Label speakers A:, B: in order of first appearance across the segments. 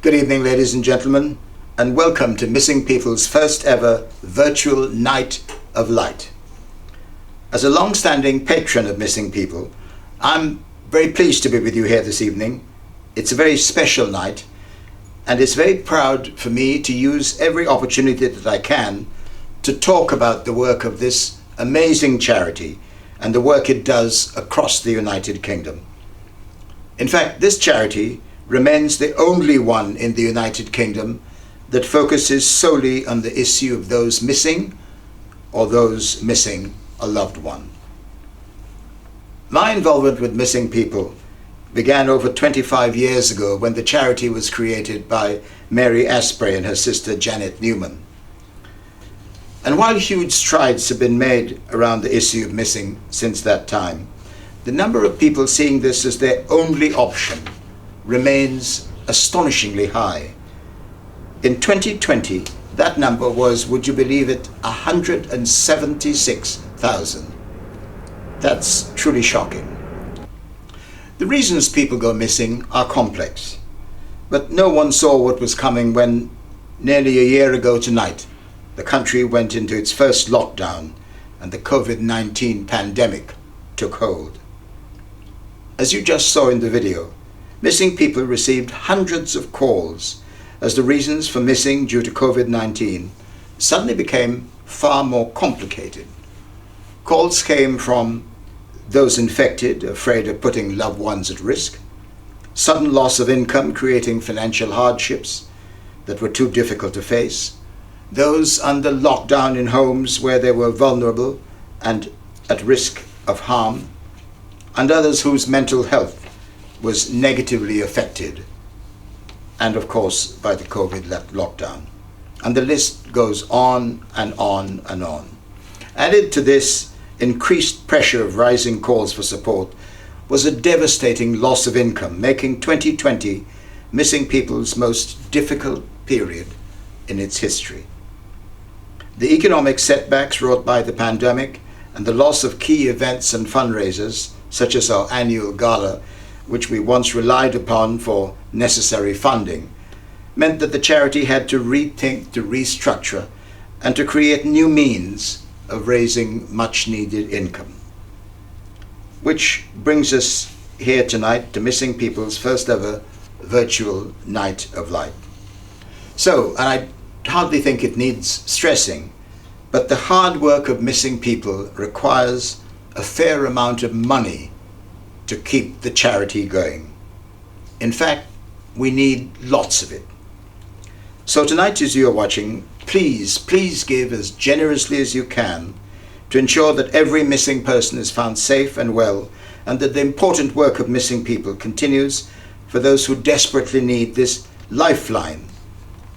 A: Good evening, ladies and gentlemen, and welcome to Missing People's first ever virtual Night of Light. As a long-standing patron of Missing People, I'm very pleased to be with you here this evening. It's a very special night, and it's very proud for me to use every opportunity that I can to talk about the work of this amazing charity and the work it does across the United Kingdom. In fact, this charity remains the only one in the United Kingdom that focuses solely on the issue of those missing or those missing a loved one. My involvement with Missing People began over 25 years ago when the charity was created by Mary Asprey and her sister Janet Newman. And while huge strides have been made around the issue of missing since that time, the number of people seeing this as their only option remains astonishingly high. In 2020, that number was, would you believe it, 176,000. That's truly shocking. The reasons people go missing are complex, but no one saw what was coming when, nearly a year ago tonight, the country went into its first lockdown and the COVID-19 pandemic took hold. As you just saw in the video, Missing People received hundreds of calls as the reasons for missing due to COVID-19 suddenly became far more complicated. Calls came from those infected, afraid of putting loved ones at risk, sudden loss of income creating financial hardships that were too difficult to face, those under lockdown in homes where they were vulnerable and at risk of harm, and others whose mental health was negatively affected, and of course by the COVID lockdown. And the list goes on and on and on. Added to this increased pressure of rising calls for support was a devastating loss of income, making 2020 Missing People's most difficult period in its history. The economic setbacks wrought by the pandemic and the loss of key events and fundraisers, such as our annual gala, which we once relied upon for necessary funding, meant that the charity had to rethink, to restructure, and to create new means of raising much needed income. Which brings us here tonight to Missing People's first ever virtual Night of Light. So, and I hardly think it needs stressing, but the hard work of missing people requires a fair amount of money to keep the charity going. In fact, we need lots of it. So tonight, as you're watching, please give as generously as you can to ensure that every missing person is found safe and well, and that the important work of missing people continues for those who desperately need this lifeline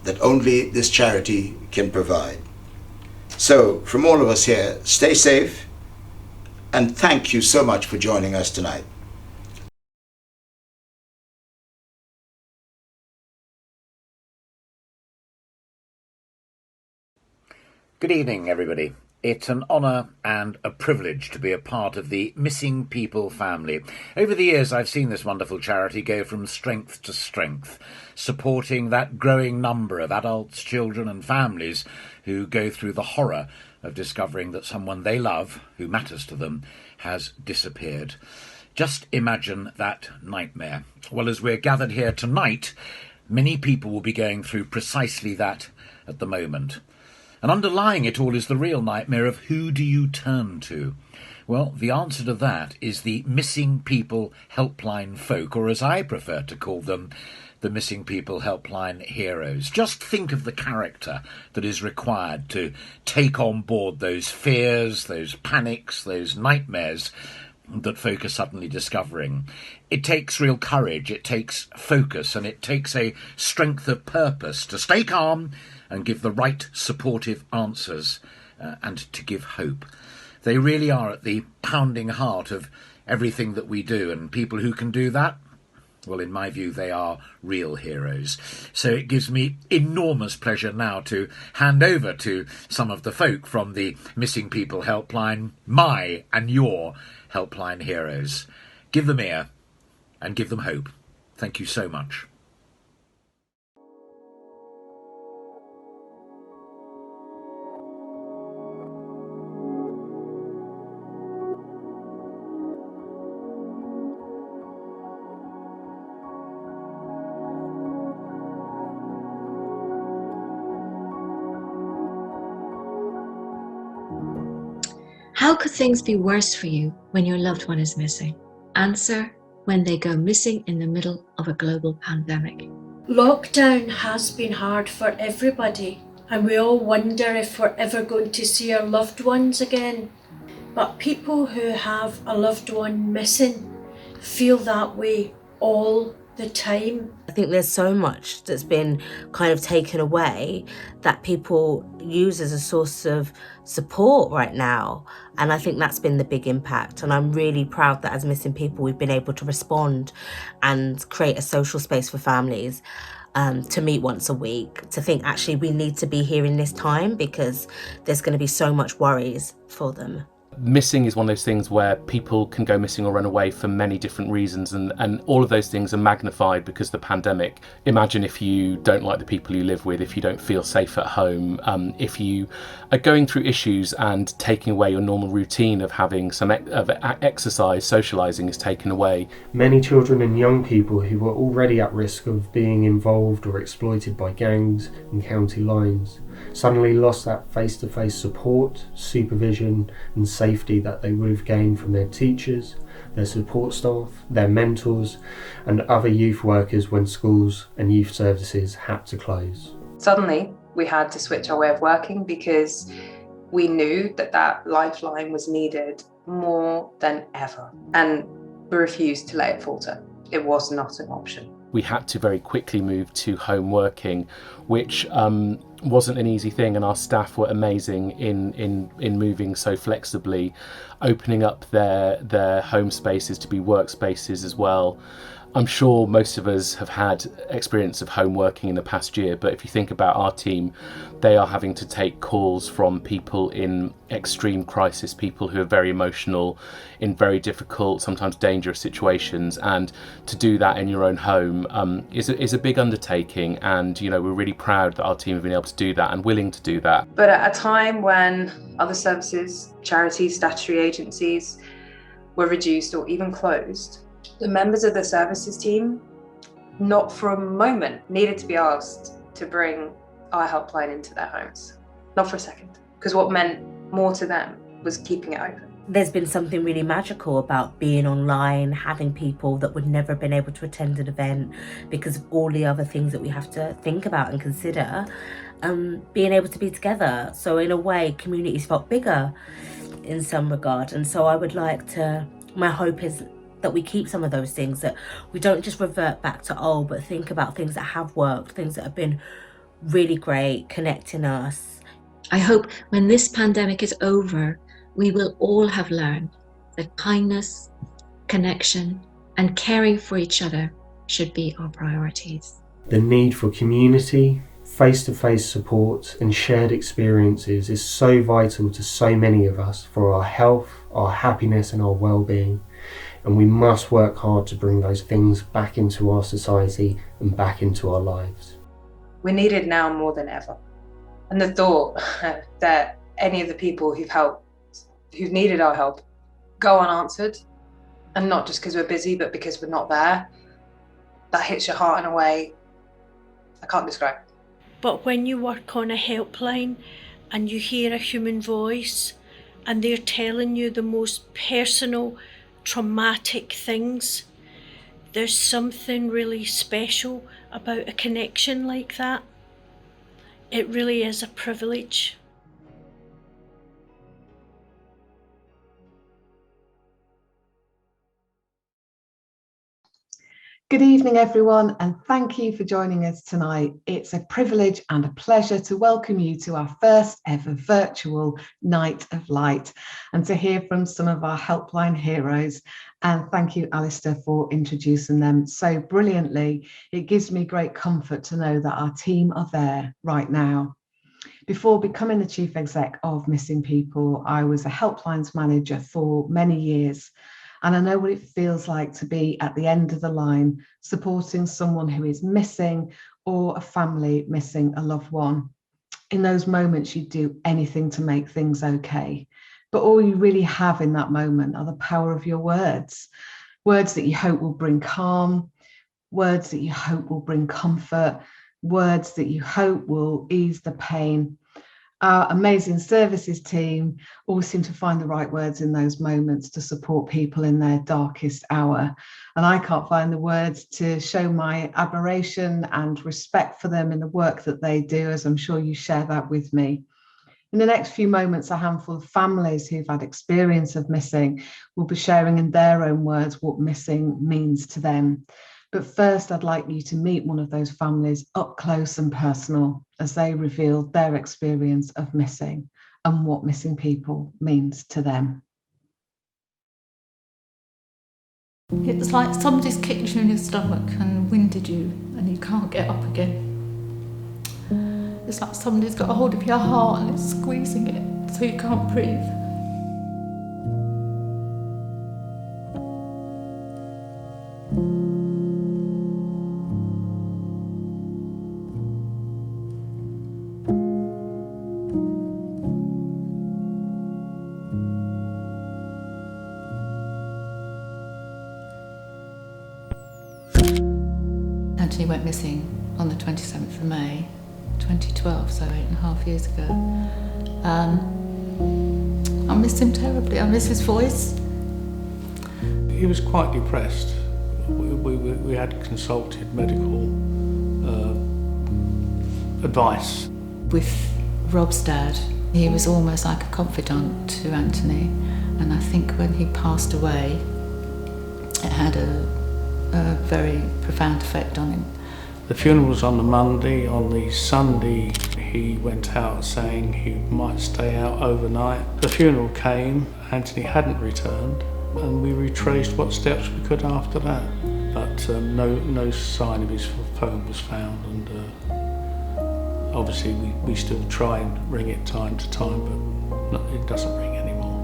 A: that only this charity can provide. So, from all of us here, stay safe, and thank you so much for joining us tonight.
B: Good evening, everybody. It's an honour and a privilege to be a part of the Missing People family. Over the years, I've seen this wonderful charity go from strength to strength, supporting that growing number of adults, children and families who go through the horror of discovering that someone they love, who matters to them, has disappeared. Just imagine that nightmare. Well, as we're gathered here tonight, many people will be going through precisely that at the moment. And underlying it all is the real nightmare of who do you turn to? Well, the answer to that is the Missing People Helpline folk, or as I prefer to call them, the Missing People Helpline heroes. Just think of the character that is required to take on board those fears, those panics, those nightmares that folk are suddenly discovering. It takes real courage, it takes focus, and it takes a strength of purpose to stay calm and give the right supportive answers and to give hope. They really are at the pounding heart of everything that we do, and people who can do that, well, in my view, they are real heroes. So it gives me enormous pleasure now to hand over to some of the folk from the Missing People Helpline, my and your helpline heroes. Give them ear and give them hope. Thank you so much.
C: How could things be worse for you when your loved one is missing? Answer: when they go missing in the middle of a global pandemic.
D: Lockdown has been hard for everybody, and we all wonder if we're ever going to see our loved ones again. But people who have a loved one missing feel that way all the time.
E: I think there's so much that's been kind of taken away that people use as a source of support right now. And I think that's been the big impact. And I'm really proud that as Missing People, we've been able to respond and create a social space for families to meet once a week, to think actually we need to be here in this time because there's going to be so much worries for them.
F: Missing is one of those things where people can go missing or run away for many different reasons, and all of those things are magnified because of the pandemic. Imagine if you don't like the people you live with, if you don't feel safe at home, if you are going through issues and taking away your normal routine of having some exercise, socialising is taken away.
G: Many children and young people who were already at risk of being involved or exploited by gangs and county lines suddenly lost that face-to-face support, supervision and safety that they would have gained from their teachers, their support staff, their mentors and other youth workers when schools and youth services had to close.
H: Suddenly we had to switch our way of working because we knew that that lifeline was needed more than ever, and we refused to let it falter. It was not an option.
F: We had to very quickly move to home working, which wasn't an easy thing, and our staff were amazing in moving so flexibly, opening up their home spaces to be workspaces as well. I'm sure most of us have had experience of home working in the past year, but if you think about our team, they are having to take calls from people in extreme crisis, people who are very emotional, in very difficult, sometimes dangerous situations, and to do that in your own home is a big undertaking. And we're really proud that our team have been able to do that and willing to do that.
H: But at a time when other services, charities, statutory agencies were reduced or even closed, the members of the services team, not for a moment, needed to be asked to bring our helpline into their homes. Not for a second. Because what meant more to them was keeping it open.
E: There's been something really magical about being online, having people that would never have been able to attend an event because of all the other things that we have to think about and consider, being able to be together. So in a way, communities felt bigger in some regard. And so I would like to, my hope is that we keep some of those things, that we don't just revert back to old, but think about things that have worked, things that have been really great, connecting us.
C: I hope when this pandemic is over, we will all have learned that kindness, connection, and caring for each other should be our priorities.
G: The need for community, face-to-face support and shared experiences is so vital to so many of us for our health, our happiness and our well-being. And we must work hard to bring those things back into our society and back into our lives.
H: We need it now more than ever. And the thought that any of the people who've needed our help go unanswered, and not just because we're busy, but because we're not there, that hits your heart in a way I can't describe.
D: But when you work on a helpline and you hear a human voice and they're telling you the most personal, traumatic things, there's something really special about a connection like that. It really is a privilege.
I: Good evening, everyone, and thank you for joining us tonight. It's a privilege and a pleasure to welcome you to our first ever virtual Night of Light and to hear from some of our helpline heroes. And thank you, Alistair, for introducing them so brilliantly. It gives me great comfort to know that our team are there right now. Before becoming the Chief Exec of Missing People, I was a helplines manager for many years. And I know what it feels like to be at the end of the line, supporting someone who is missing or a family missing a loved one. In those moments, you do anything to make things okay. But all you really have in that moment are the power of your words. Words that you hope will bring calm, words that you hope will bring comfort, words that you hope will ease the pain. Our amazing services team always seem to find the right words in those moments to support people in their darkest hour. And I can't find the words to show my admiration and respect for them in the work that they do, as I'm sure you share that with me. In the next few moments, a handful of families who've had experience of missing will be sharing in their own words what missing means to them. But first, I'd like you to meet one of those families up close and personal as they reveal their experience of missing and what missing people means to them.
J: It's like somebody's kicked you in your stomach and winded you and you can't get up again. It's like somebody's got a hold of your heart and it's squeezing it so you can't breathe. Anthony went missing on the 27th of May 2012, so 8.5 years ago. I miss him terribly. I miss his voice.
K: He was quite depressed. We had consulted medical advice.
J: With Rob's dad, he was almost like a confidant to Anthony, and I think when he passed away, it had a very profound effect on him.
K: The funeral was on the Monday. On the Sunday, he went out saying he might stay out overnight. The funeral came, Anthony hadn't returned, and we retraced what steps we could after that. But no sign of his phone was found, and obviously we still try and ring it time to time, but it doesn't ring anymore.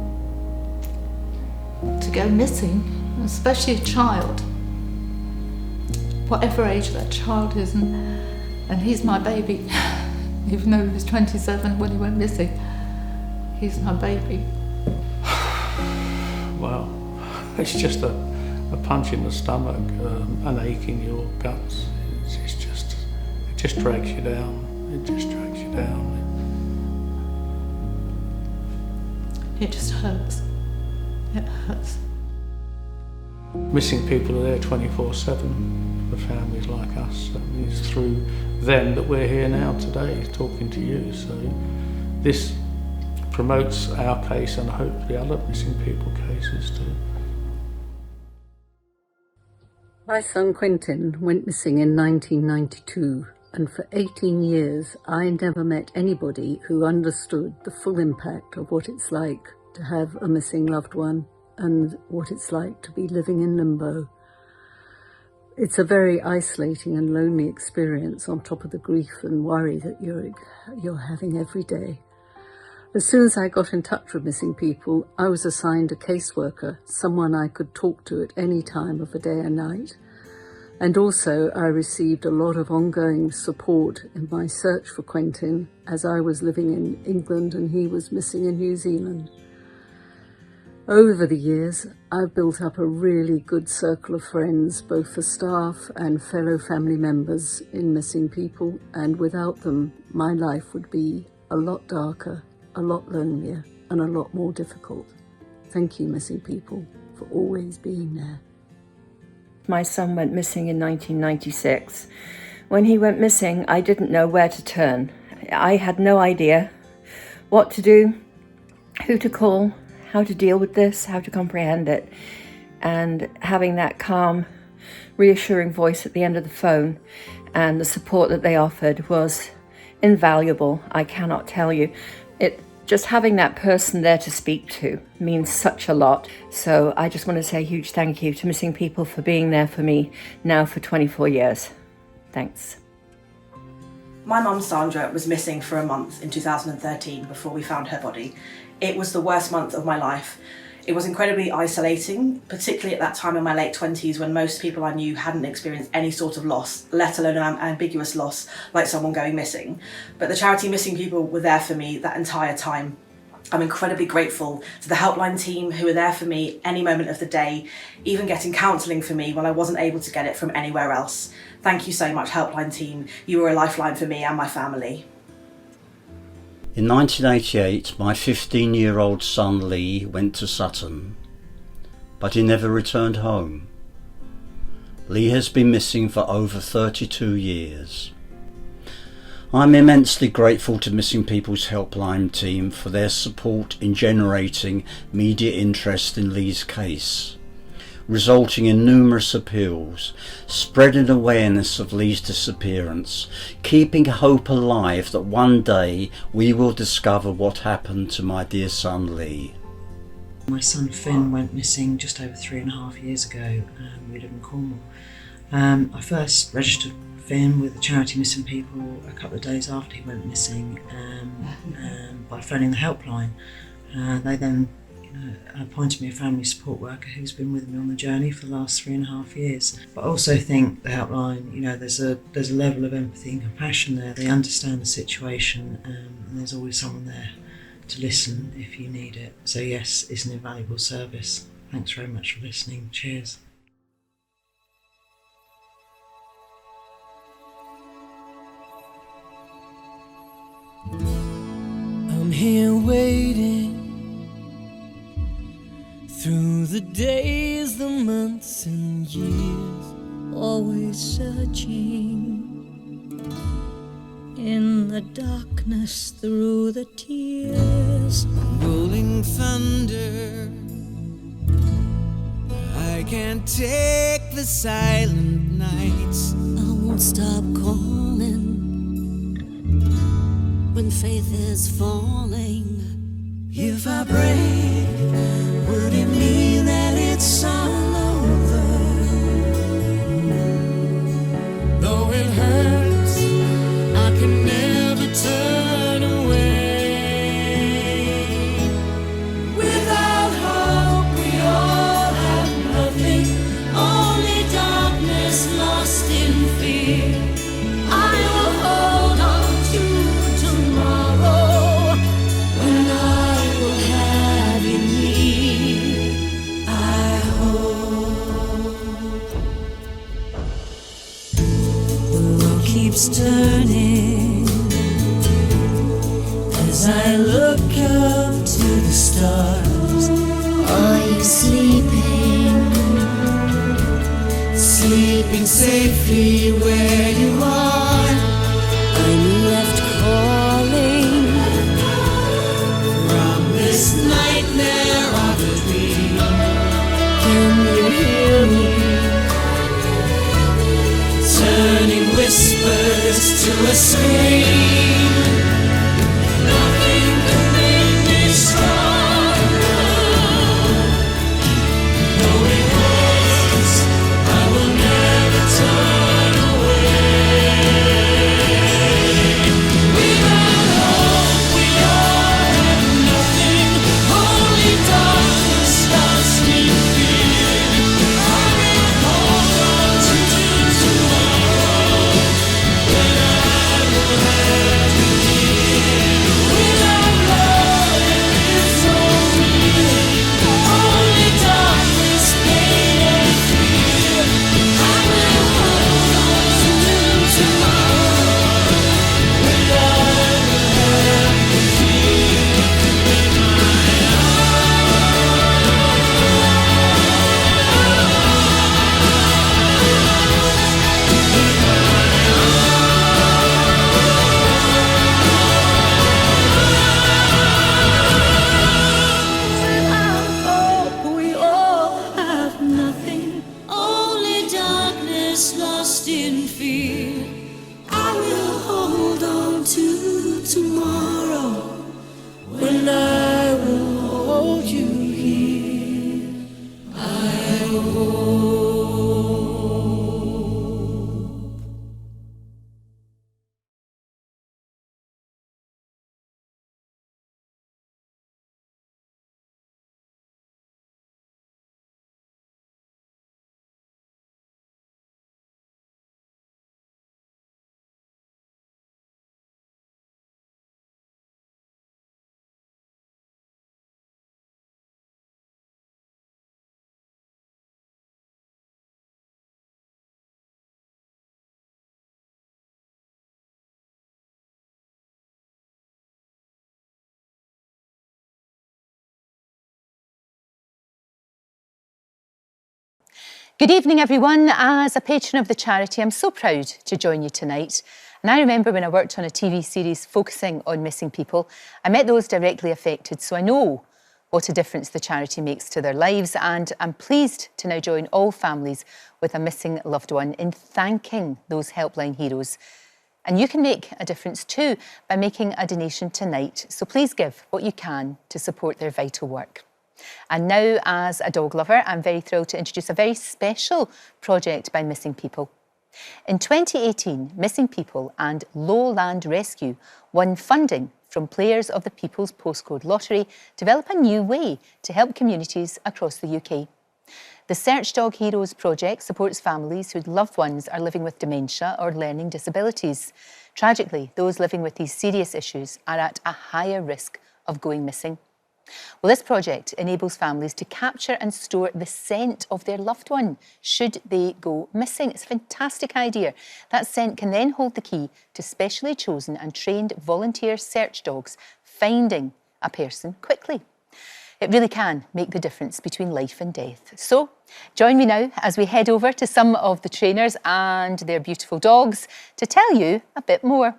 J: To go missing, especially a child, whatever age that child is, and he's my baby, even though he was 27 when he went missing, he's my baby.
K: Well, it's just a punch in the stomach, an ache in your guts. It just drags you down. It just drags you down.
J: It just hurts. It hurts.
K: Missing people are there 24/7 for families like us. I mean, it's through them that we're here now today talking to you. So this promotes our case and hopefully other missing people cases too.
L: My son Quentin went missing in 1992, and for 18 years I never met anybody who understood the full impact of what it's like to have a missing loved one and what it's like to be living in limbo. It's a very isolating and lonely experience on top of the grief and worry that you're having every day. As soon as I got in touch with missing people, I was assigned a caseworker, someone I could talk to at any time of the day and night. And also I received a lot of ongoing support in my search for Quentin as I was living in England and he was missing in New Zealand. Over the years, I've built up a really good circle of friends, both for staff and fellow family members in missing people, and without them, my life would be a lot darker, a lot lonelier, and a lot more difficult. Thank you, missing people, for always being there.
M: My son went missing in 1996. When he went missing, I didn't know where to turn. I had no idea what to do, who to call, how to deal with this, how to comprehend it. And having that calm, reassuring voice at the end of the phone and the support that they offered was invaluable. I cannot tell you. Just having that person there to speak to means such a lot. So I just want to say a huge thank you to Missing People for being there for me now for 24 years. Thanks.
N: My mum Sandra was missing for a month in 2013 before we found her body. It was the worst month of my life. It was incredibly isolating, particularly at that time in my late 20s when most people I knew hadn't experienced any sort of loss, let alone an ambiguous loss like someone going missing. But the charity Missing People were there for me that entire time. I'm incredibly grateful to the helpline team who were there for me any moment of the day, even getting counselling for me when I wasn't able to get it from anywhere else. Thank you so much, helpline team. You were a lifeline for me and my family.
O: In 1988, my 15-year-old son Lee went to Sutton, but he never returned home. Lee has been missing for over 32 years. I'm immensely grateful to Missing People's Helpline team for their support in generating media interest in Lee's case, resulting in numerous appeals, spreading awareness of Lee's disappearance, keeping hope alive that one day we will discover what happened to my dear son Lee.
P: My son Finn went missing just over 3.5 years ago. We live in Cornwall. I first registered Finn with the charity Missing People a couple of days after he went missing by phoning the helpline. They then appointed me a family support worker who's been with me on the journey for the last 3.5 years. But I also think the helpline, there's a level of empathy and compassion there. They understand the situation, and there's always someone there to listen if you need it. So yes, it's an invaluable service. Thanks very much for listening. Cheers.
Q: I'm here waiting through the days, the months and years, always searching in the darkness through the tears. Rolling thunder, I can't take the silent nights. I won't stop calling when faith is falling. If I break, would it mean that it's all over? Though it hurts, I can never turn away. Without hope, we all have nothing, only darkness lost in fear. I will hold on to tomorrow when I will have you near. I hope the world keeps turning sleeping safely where you are. I'm left calling from this nightmare of a dream. Can you hear me? Turning whispers to a scream. Nothing can make me stronger. Knowing once I will never turn away. Without hope we all have nothing. Only darkness, lost in fear. I will hold on to tomorrow when I will have you here. Without love there is no meaning. Only darkness, pain and fear. I will hold on to tomorrow when I will have you here in my hope we all have nothing, only darkness lost in fear. I will hold on to tomorrow when I will hold you here. I will.
R: Good evening, everyone. As a patron of the charity, I'm so proud to join you tonight. And I remember when I worked on a TV series focusing on missing people, I met those directly affected, so I know what a difference the charity makes to their lives, and I'm pleased to now join all families with a missing loved one in thanking those helpline heroes. And you can make a difference too by making a donation tonight, so please give what you can to support their vital work. And now, as a dog lover, I'm very thrilled to introduce a very special project by Missing People. In 2018, Missing People and Lowland Rescue won funding from players of the People's Postcode Lottery to develop a new way to help communities across the UK. The Search Dog Heroes project supports families whose loved ones are living with dementia or learning disabilities. Tragically, those living with these serious issues are at a higher risk of going missing. Well, this project enables families to capture and store the scent of their loved one should they go missing. It's a fantastic idea. That scent can then hold the key to specially chosen and trained volunteer search dogs finding a person quickly. It really can make the difference between life and death. So join me now as we head over to some of the trainers and their beautiful dogs to tell you a bit more.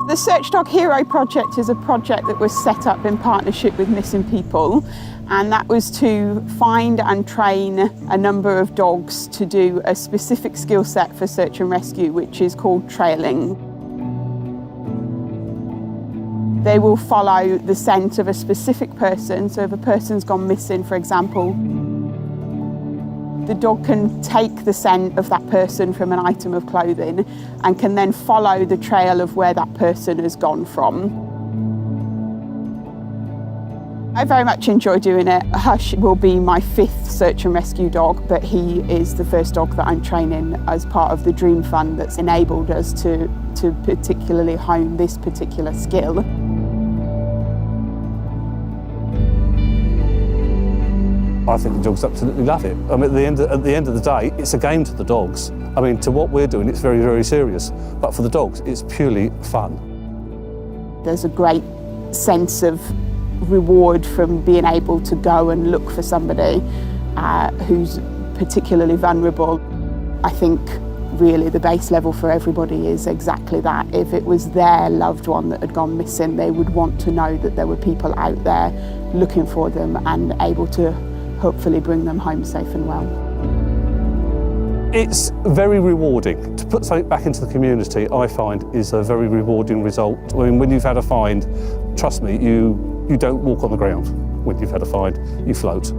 S: The Search Dog Hero project is a project that was set up in partnership with Missing People, and that was to find and train a number of dogs to do a specific skill set for search and rescue, which is called trailing. They will follow the scent of a specific person, so if a person's gone missing, for example, the dog can take the scent of that person from an item of clothing and can then follow the trail of where that person has gone from. I very much enjoy doing it. Hush will be my 5th search and rescue dog, but he is the first dog that I'm training as part of the Dream Fund that's enabled us to particularly hone this particular skill.
T: I think the dogs absolutely love it. I mean, at the end of the day, it's a game to the dogs. I mean, to what we're doing, it's very, very serious. But for the dogs, it's purely fun.
S: There's a great sense of reward from being able to go and look for somebody who's particularly vulnerable. I think really the base level for everybody is exactly that. If it was their loved one that had gone missing, they would want to know that there were people out there looking for them and able to hopefully bring them home safe and well.
T: It's very rewarding. To put something back into the community, I find, is a very rewarding result. I mean, when you've had a find, trust me, you don't walk on the ground. When you've had a find, you float.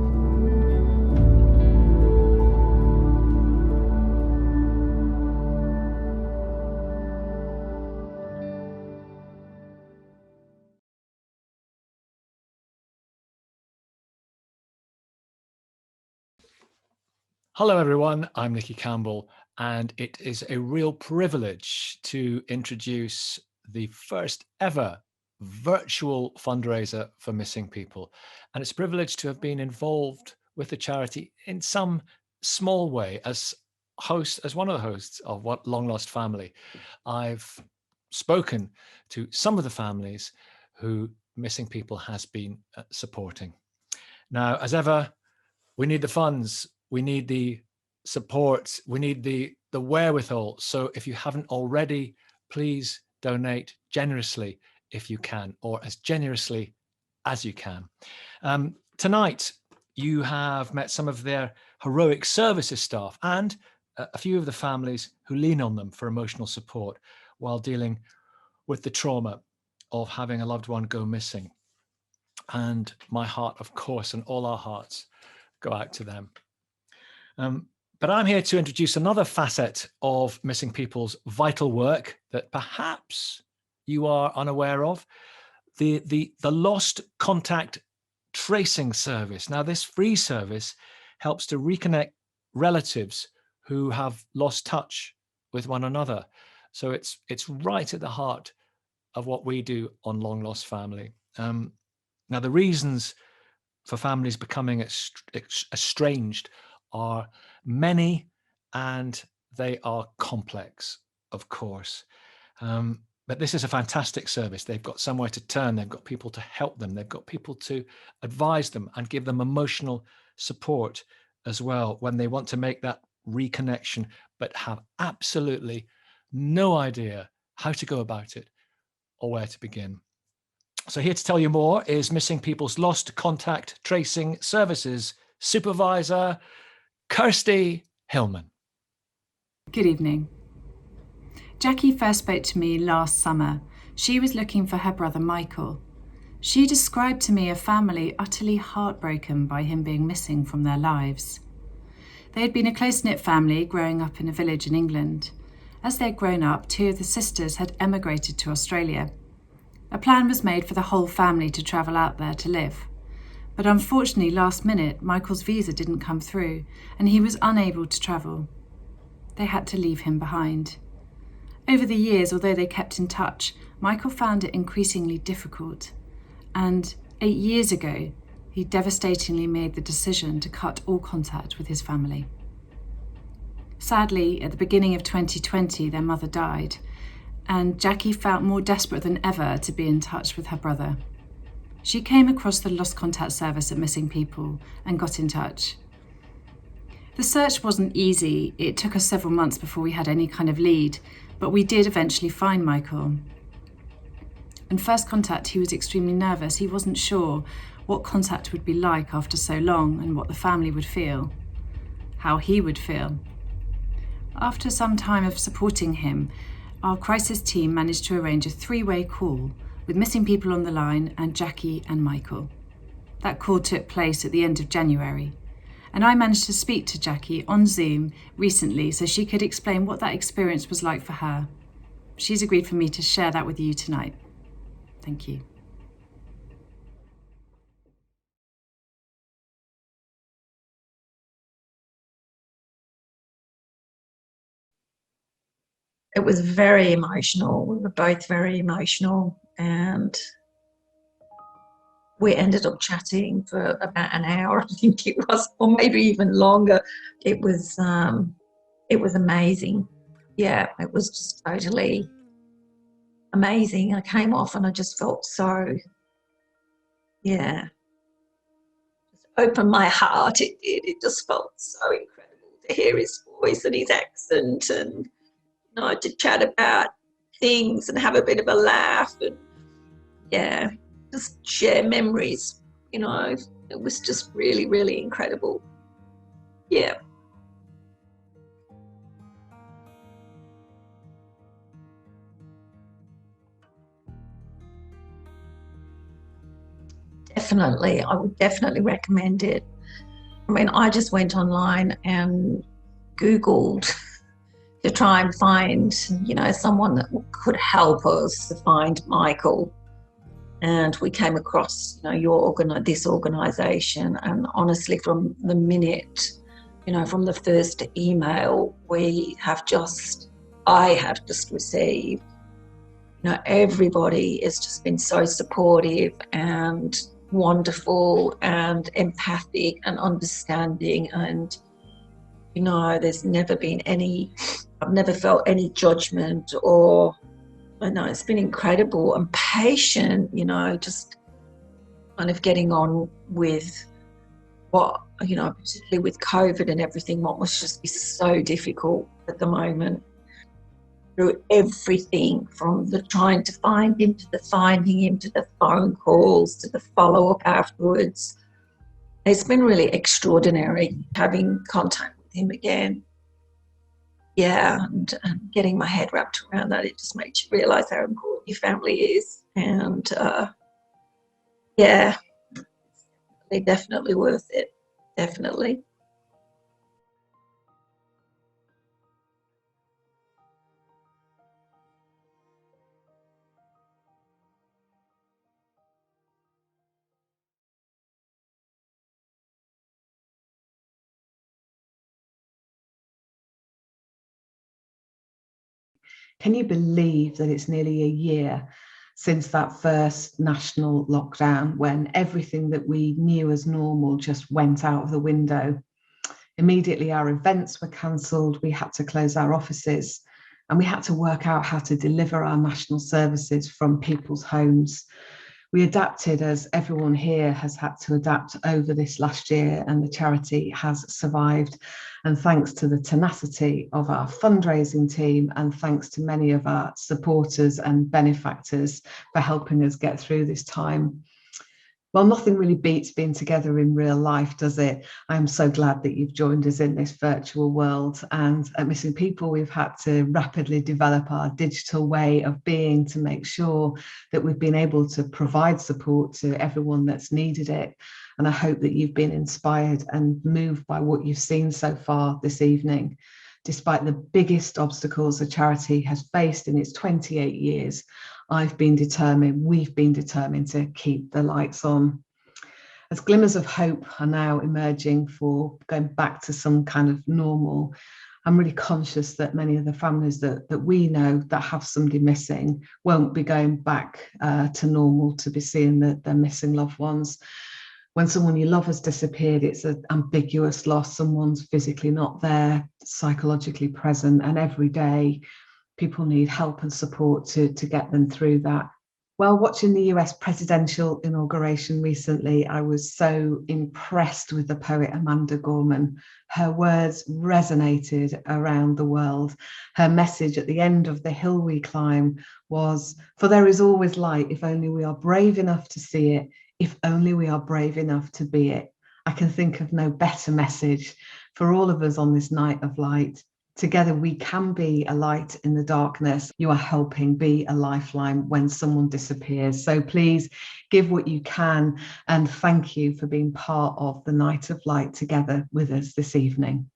U: Hello everyone, I'm Nicky Campbell, and it is a real privilege to introduce the first ever virtual fundraiser for missing people. And it's a privilege to have been involved with the charity in some small way as one of the hosts of What Long Lost Family. I've spoken to some of the families who missing people has been supporting. Now, as ever, we need the funds. We need the support. We need the wherewithal. So if you haven't already, please donate generously if you can, or as generously as you can. Tonight, you have met some of their heroic services staff and a few of the families who lean on them for emotional support while dealing with the trauma of having a loved one go missing. And my heart, of course, and all our hearts go out to them. But I'm here to introduce another facet of missing people's vital work that perhaps you are unaware of, the Lost Contact Tracing Service. Now, this free service helps to reconnect relatives who have lost touch with one another. So it's right at the heart of what we do on Long Lost Family. Now, the reasons for families becoming estranged are many, and they are complex, of course. But this is a fantastic service. They've got somewhere to turn. They've got people to help them. They've got people to advise them and give them emotional support as well when they want to make that reconnection, but have absolutely no idea how to go about it or where to begin. So here to tell you more is Missing People's Lost Contact Tracing Services Supervisor, Kirsty Hillman.
V: Good evening. Jackie first spoke to me last summer. She was looking for her brother Michael. She described to me a family utterly heartbroken by him being missing from their lives. They had been a close-knit family growing up in a village in England. As they'd grown up, two of the sisters had emigrated to Australia. A plan was made for the whole family to travel out there to live. But unfortunately, last minute, Michael's visa didn't come through and he was unable to travel. They had to leave him behind. Over the years, although they kept in touch, Michael found it increasingly difficult. And 8 years ago, he devastatingly made the decision to cut all contact with his family. Sadly, at the beginning of 2020, their mother died, and Jackie felt more desperate than ever to be in touch with her brother. She came across the Lost Contact Service at Missing People and got in touch. The search wasn't easy. It took us several months before we had any kind of lead, but we did eventually find Michael. On first contact, he was extremely nervous. He wasn't sure what contact would be like after so long and what the family would feel, how he would feel. After some time of supporting him, our crisis team managed to arrange a 3-way call with Missing People on the line and Jackie and Michael. That call took place at the end of January, and I managed to speak to Jackie on Zoom recently so she could explain what that experience was like for her. She's agreed for me to share that with you tonight. Thank you.
C: It was very emotional. We were both very emotional, and
A: we ended up chatting for about an hour, I think it was, or maybe even longer. It was amazing. Yeah, it was just totally amazing. I came off and I just felt so, yeah, just opened my heart. It did. It just felt so incredible to hear his voice and his accent, and to chat about things and have a bit of a laugh, and yeah, just share memories. It was just really, really incredible. Yeah. Definitely, I would definitely recommend it. I mean, I just went online and Googled to try and find, someone that could help us to find Michael. And we came across, this organisation. And honestly, from the minute, from the first email I have just received, everybody has just been so supportive and wonderful and empathic and understanding. And, there's never been I've never felt any judgment, or I know it's been incredible and patient, just kind of getting on with what, particularly with COVID and everything, what must just be so difficult at the moment. Through everything from the trying to find him, to the finding him, to the phone calls, to the follow-up afterwards. It's been really extraordinary having contact with him again. Yeah, and getting my head wrapped around that, it just makes you realise how important your family is. And yeah, they're definitely worth it. Definitely.
I: Can you believe that it's nearly a year since that first national lockdown, when everything that we knew as normal just went out of the window? Immediately, our events were cancelled. We had to close our offices, and we had to work out how to deliver our national services from people's homes. We adapted, as everyone here has had to adapt over this last year, and the charity has survived. And thanks to the tenacity of our fundraising team, and thanks to many of our supporters and benefactors for helping us get through this time. Well, nothing really beats being together in real life, does it? I'm so glad that you've joined us in this virtual world. And at Missing People, we've had to rapidly develop our digital way of being to make sure that we've been able to provide support to everyone that's needed it. And I hope that you've been inspired and moved by what you've seen so far this evening. Despite the biggest obstacles the charity has faced in its 28 years, we've been determined to keep the lights on. As glimmers of hope are now emerging for going back to some kind of normal, I'm really conscious that many of the families that we know that have somebody missing won't be going back to normal to be seeing their missing loved ones. When someone you love has disappeared, it's an ambiguous loss. Someone's physically not there, psychologically present, and every day people need help and support to get them through that. While watching the US presidential inauguration recently, I was so impressed with the poet Amanda Gorman. Her words resonated around the world. Her message at the end of The Hill We Climb was, "For there is always light if only we are brave enough to see it, if only we are brave enough to be it." I can think of no better message for all of us on this night of light. Together we can be a light in the darkness. You are helping be a lifeline when someone disappears. So please give what you can, and thank you for being part of the Night of Light together with us this evening.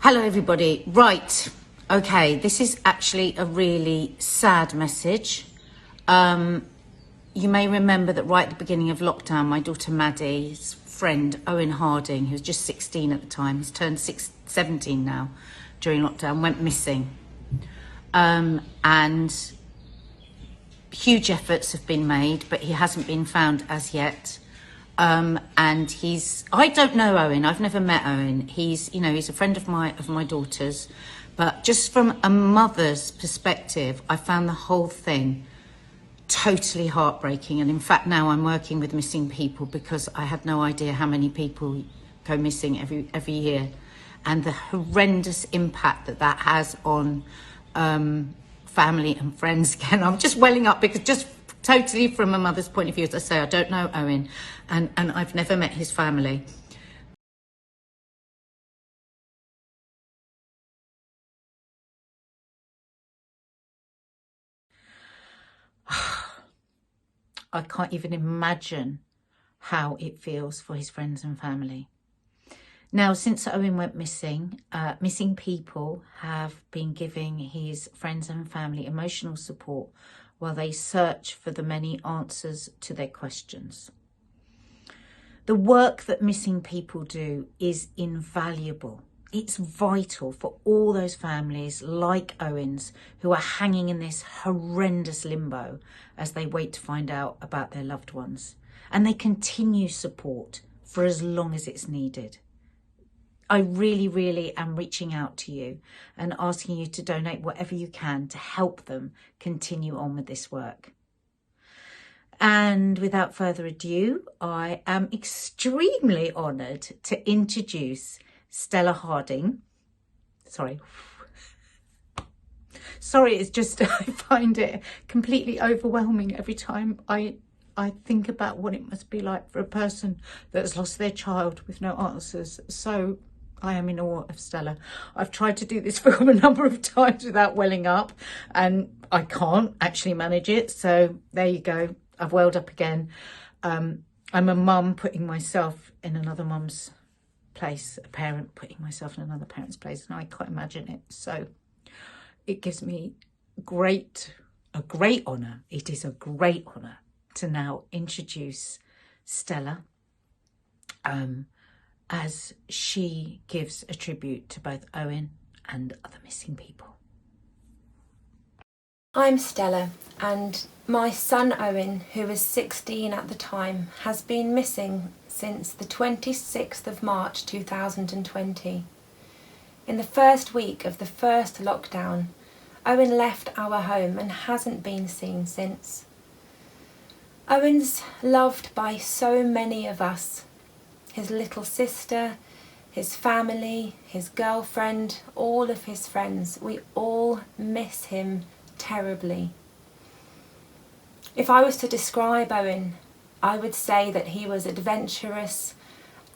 B: Hello everybody. Right, okay, this is actually a really sad message. You may remember that right at the beginning of lockdown, my daughter Maddie's friend Owen Harding, who was just 16 at the time, he's turned 17 now, during lockdown, went missing. And huge efforts have been made, but he hasn't been found as yet. And I don't know Owen, I've never met Owen. He's a friend of my daughter's, but just from a mother's perspective, I found the whole thing totally heartbreaking. And in fact, now I'm working with missing people because I had no idea how many people go missing every year, and the horrendous impact that has on family and friends. Again, I'm just welling up because just totally from a mother's point of view, as I say, I don't know Owen, and I've never met his family. I can't even imagine how it feels for his friends and family. Now, since Owen went missing, missing people have been giving his friends and family emotional support while they search for the many answers to their questions. The work that missing people do is invaluable. It's vital for all those families like Owen's who are hanging in this horrendous limbo as they wait to find out about their loved ones. And they continue support for as long as it's needed. I really, really am reaching out to you and asking you to donate whatever you can to help them continue on with this work. And without further ado, I am extremely honoured to introduce Stella Harding. Sorry, it's just, I find it completely overwhelming every time I think about what it must be like for a person that's lost their child with no answers. So I am in awe of Stella. I've tried to do this film a number of times without welling up, and I can't actually manage it. So there you go. I've welled up again. I'm a mum putting myself in another mum's place, a parent putting myself in another parent's place, and I can't imagine it. So it gives me a great honour. It is a great honour to now introduce Stella as she gives a tribute to both Owen and other missing people.
E: I'm Stella, and my son Owen, who was 16 at the time, has been missing since the 26th of March 2020. In the first week of the first lockdown, Owen left our home and hasn't been seen since. Owen's loved by so many of us. His little sister, his family, his girlfriend, all of his friends. We all miss him terribly. If I was to describe Owen, I would say that he was adventurous,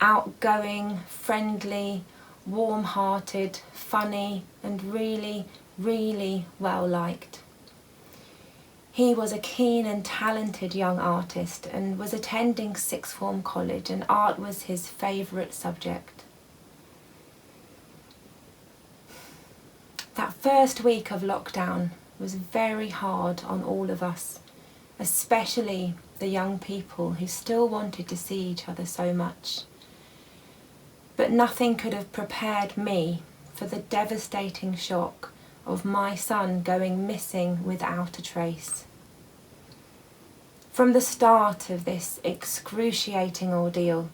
E: outgoing, friendly, warm-hearted, funny, and really, really well-liked. He was a keen and talented young artist and was attending sixth form college, and art was his favourite subject. That first week of lockdown was very hard on all of us, especially the young people who still wanted to see each other so much. But nothing could have prepared me for the devastating shock of my son going missing without a trace. From the start of this excruciating ordeal,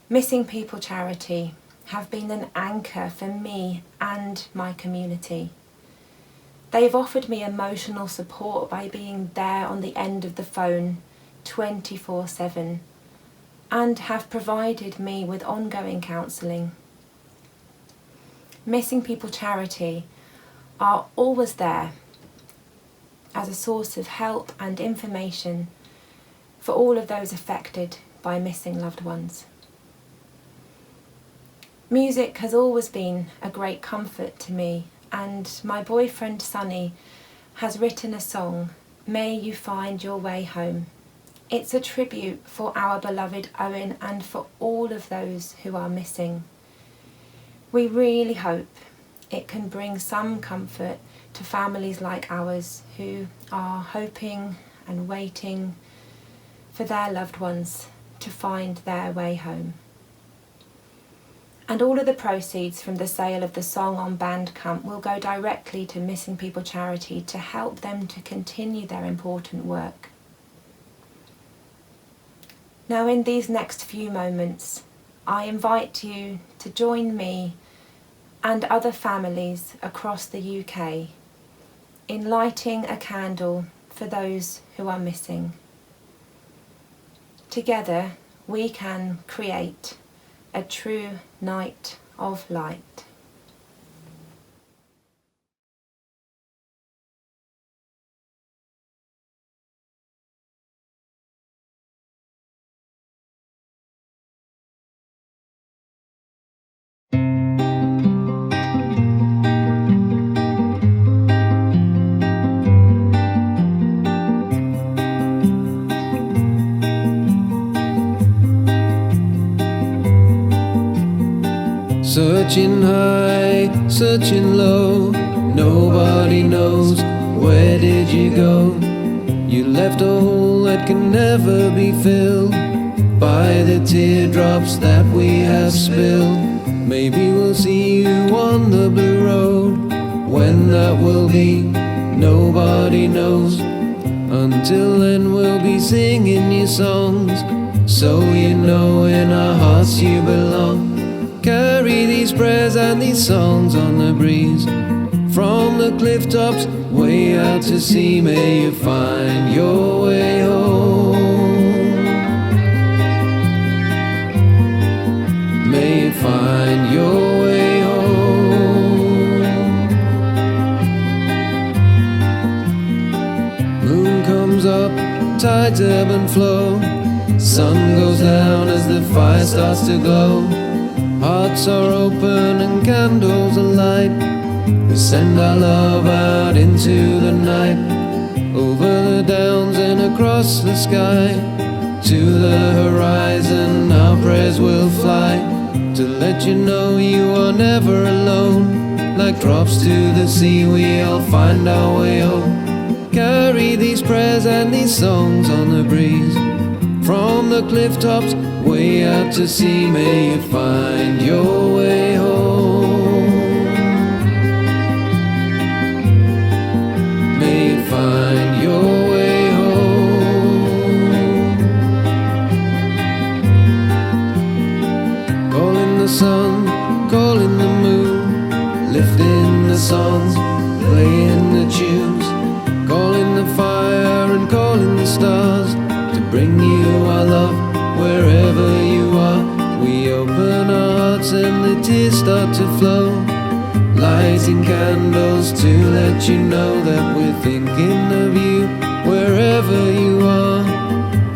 E: Missing People Charity have been an anchor for me and my community. They've offered me emotional support by being there on the end of the phone 24/7 and have provided me with ongoing counselling. Missing People Charity are always there as a source of help and information for all of those affected by missing loved ones. Music has always been a great comfort to me, and my boyfriend Sonny has written a song, May You Find Your Way Home. It's a tribute for our beloved Owen and for all of those who are missing. We really hope it can bring some comfort to families like ours who are hoping and waiting for their loved ones to find their way home. And all of the proceeds from the sale of the song on Bandcamp will go directly to Missing People Charity to help them to continue their important work. Now, in these next few moments, I invite you to join me and other families across the UK in lighting a candle for those who are missing. Together, we can create a true night of light.
F: Searching high, searching low, nobody knows where did you go. You left a hole that can never be filled by the teardrops that we have spilled. Maybe we'll see you on the blue road. When that will be, nobody knows. Until then we'll be singing your songs, so you know in our hearts you belong. Carry these prayers and these songs on the breeze. From the cliff tops way out to sea, may you find your way home. May you find your way home. Moon comes up, tides ebb and flow. Sun goes down as the fire starts to glow. Hearts are open and candles alight. We send our love out into the night, over the downs and across the sky. To the horizon our prayers will fly, to let you know you are never alone. Like drops to the sea we all find our way home. Carry these prayers and these songs on the breeze. From the cliff tops way out to sea, may you find your way home. May you find your way home. Calling the sun, calling the moon, lifting the songs, playing the tunes. Calling the fire and calling the stars, to bring you our love wherever you are. We open our hearts and the tears start to flow, lighting candles to let you know that we're thinking of you wherever you are.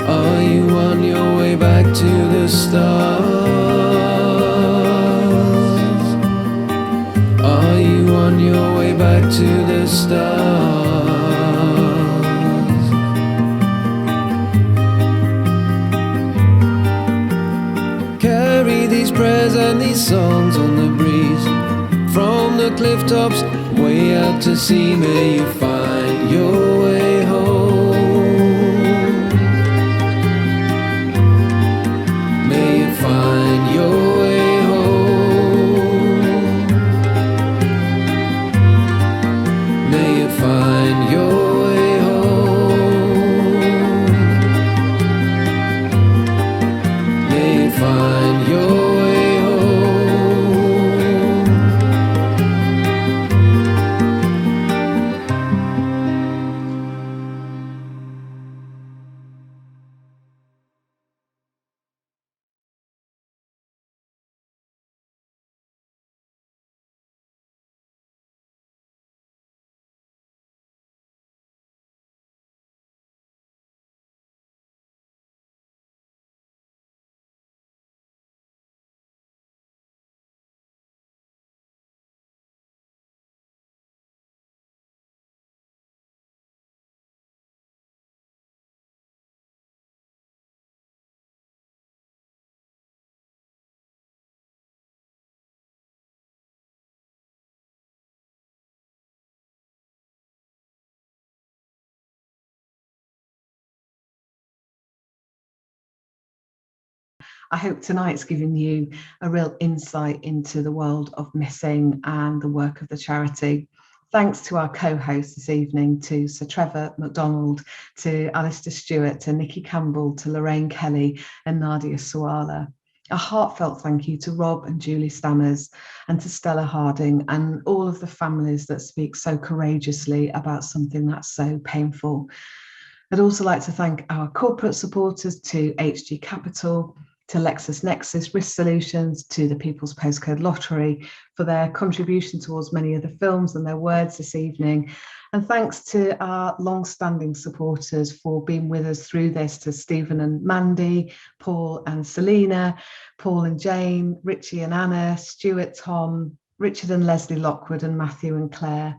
F: Are you on your way back to the stars? Are you on your way back to the stars? Carry these prayers and these songs on the breeze. From the cliff tops way out to sea, may you find your way home. May you find your way home. May you find your way home. May you find your way home.
I: I hope tonight's given you a real insight into the world of missing and the work of the charity. Thanks to our co-hosts this evening, to Sir Trevor MacDonald, to Alistair Stewart, to Nikki Campbell, to Lorraine Kelly and Nadia Suala. A heartfelt thank you to Rob and Julie Stammers and to Stella Harding and all of the families that speak so courageously about something that's so painful. I'd also like to thank our corporate supporters, to HG Capital, to LexisNexis Risk Solutions, to the People's Postcode Lottery for their contribution towards many of the films and their words this evening. And thanks to our long-standing supporters for being with us through this, to Stephen and Mandy, Paul and Selena, Paul and Jane, Richie and Anna, Stuart, Tom, Richard and Leslie Lockwood, and Matthew and Claire.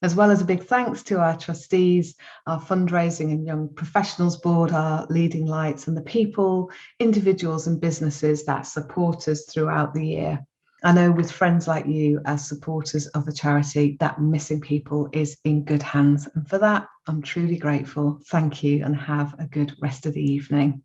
I: As well as a big thanks to our trustees, our fundraising and young professionals board, our leading lights, and the people, individuals and businesses that support us throughout the year. I know with friends like you as supporters of the charity that Missing People is in good hands. And for that, I'm truly grateful. Thank you and have a good rest of the evening.